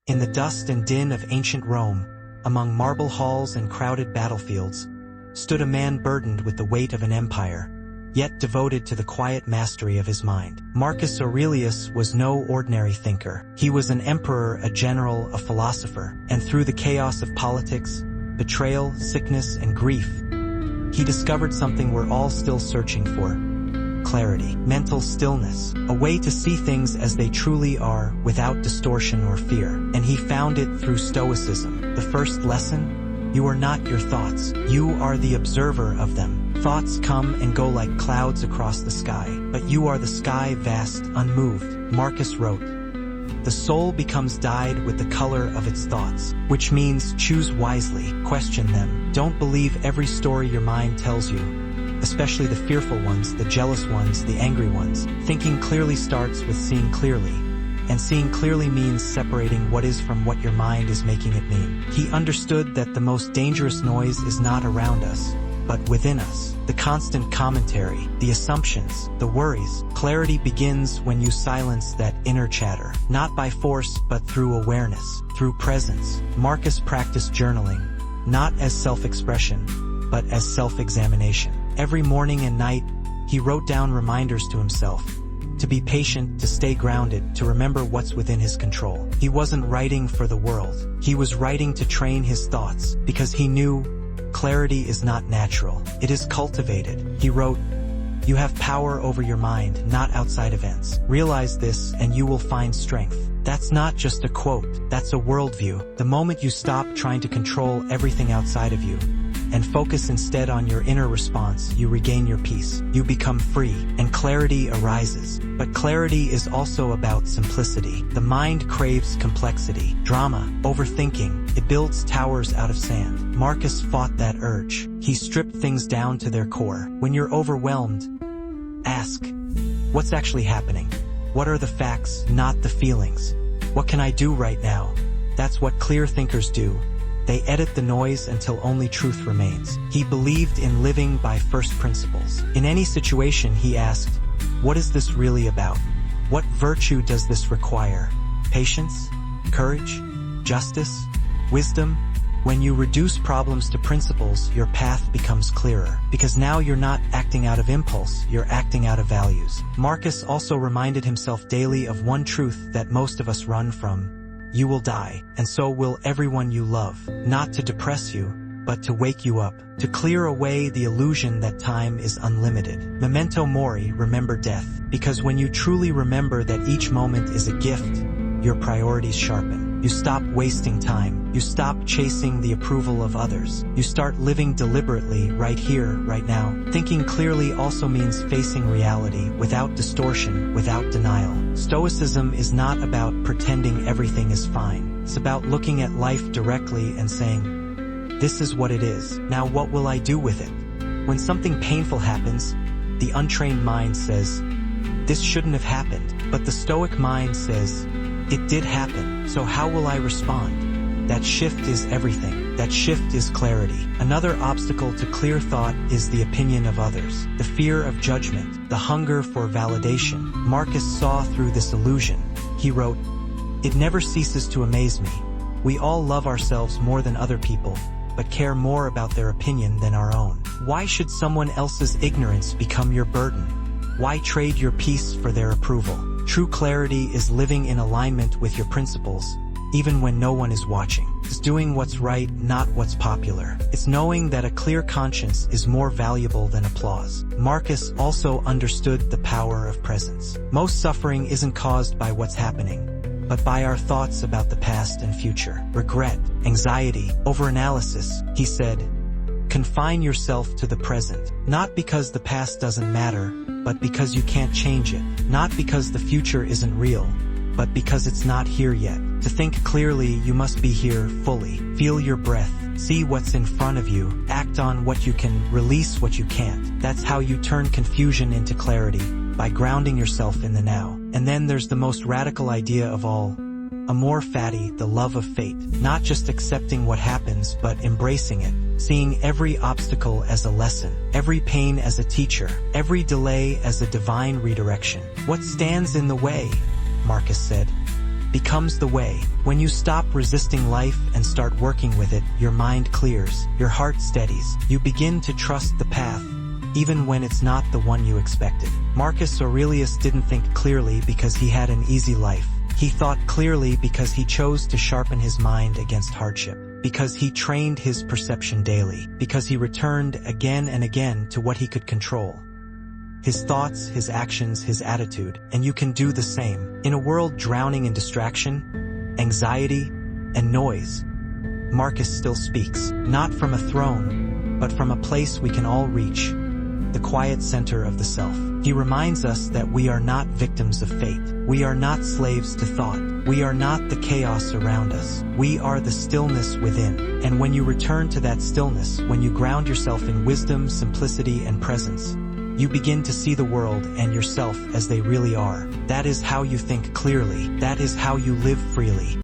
In the dust and din of ancient Rome, among marble halls and crowded battlefields, stood a man burdened with the weight of an empire, yet devoted to the quiet mastery of his mind. Marcus Aurelius was no ordinary thinker. He was an emperor, a general, a philosopher, and through the chaos of politics, betrayal, sickness, and grief, he discovered something we're all still searching for: clarity, mental stillness, a way to see things as they truly are without distortion or fear. And he found it through Stoicism. The first lesson: you are not your thoughts. You are the observer of them. Thoughts come and go like clouds across the sky, but you are the sky, vast, unmoved. Marcus wrote, "The soul becomes dyed with the color of its thoughts," which means choose wisely, question them. Don't believe every story your mind tells you, especially the fearful ones, the jealous ones, the angry ones. Thinking clearly starts with seeing clearly, and seeing clearly means separating what is from what your mind is making it mean. He understood that the most dangerous noise is not around us, but within us. The constant commentary, the assumptions, the worries. Clarity begins when you silence that inner chatter, not by force but through awareness, through presence. Marcus practiced journaling, not as self-expression, but as self-examination. Every morning and night, he wrote down reminders to himself, to be patient, to stay grounded, to remember what's within his control. He wasn't writing for the world. He was writing to train his thoughts, because he knew clarity is not natural. It is cultivated. He wrote, "You have power over your mind, not outside events. Realize this and you will find strength." That's not just a quote, that's a worldview. The moment you stop trying to control everything outside of you, and focus instead on your inner response, you regain your peace. You become free, and clarity arises. But clarity is also about simplicity. The mind craves complexity, drama, overthinking. It builds towers out of sand. Marcus fought that urge. He stripped things down to their core. When you're overwhelmed, ask, what's actually happening? What are the facts, not the feelings? What can I do right now? That's what clear thinkers do. They edit the noise until only truth remains. He believed in living by first principles. In any situation, he asked, what is this really about? What virtue does this require? Patience? Courage? Justice? Wisdom? When you reduce problems to principles, your path becomes clearer. Because now you're not acting out of impulse, you're acting out of values. Marcus also reminded himself daily of one truth that most of us run from: you will die, and so will everyone you love. Not to depress you, but to wake you up, to clear away the illusion that time is unlimited. Memento mori, remember death. Because when you truly remember that each moment is a gift, your priorities sharpen. You stop wasting time. You stop chasing the approval of others. You start living deliberately, right here, right now. Thinking clearly also means facing reality, without distortion, without denial. Stoicism is not about pretending everything is fine. It's about looking at life directly and saying, this is what it is. Now what will I do with it? When something painful happens, the untrained mind says, this shouldn't have happened. But the stoic mind says, it did happen, so how will I respond? That shift is everything. That shift is clarity. Another obstacle to clear thought is the opinion of others, the fear of judgment, the hunger for validation. Marcus saw through this illusion. He wrote, "It never ceases to amaze me. We all love ourselves more than other people, but care more about their opinion than our own. Why should someone else's ignorance become your burden? Why trade your peace for their approval?" True clarity is living in alignment with your principles, even when no one is watching. It's doing what's right, not what's popular. It's knowing that a clear conscience is more valuable than applause. Marcus also understood the power of presence. Most suffering isn't caused by what's happening, but by our thoughts about the past and future. Regret, anxiety, overanalysis. He said, confine yourself to the present, not because the past doesn't matter, but because you can't change it. Not because the future isn't real, but because it's not here yet. To think clearly, you must be here fully. Feel your breath, see what's in front of you, act on what you can, release what you can't. That's how you turn confusion into clarity, by grounding yourself in the now. And then there's the most radical idea of all, amor fati, the love of fate. Not just accepting what happens, but embracing it. Seeing every obstacle as a lesson, every pain as a teacher, every delay as a divine redirection. What stands in the way? Marcus said. becomes the way. When you stop resisting life and start working with it, your mind clears, your heart steadies, you begin to trust the path, even when it's not the one you expected. Marcus Aurelius didn't think clearly because he had an easy life. He thought clearly because he chose to sharpen his mind against hardship, because he trained his perception daily, because he returned again and again to what he could control. His thoughts, his actions, his attitude, and you can do the same. In a world drowning in distraction, anxiety, and noise, Marcus still speaks, not from a throne, but from a place we can all reach, the quiet center of the self. He reminds us that we are not victims of fate. We are not slaves to thought. We are not the chaos around us. We are the stillness within. And when you return to that stillness, when you ground yourself in wisdom, simplicity, and presence, you begin to see the world and yourself as they really are. That is how you think clearly. That is how you live freely.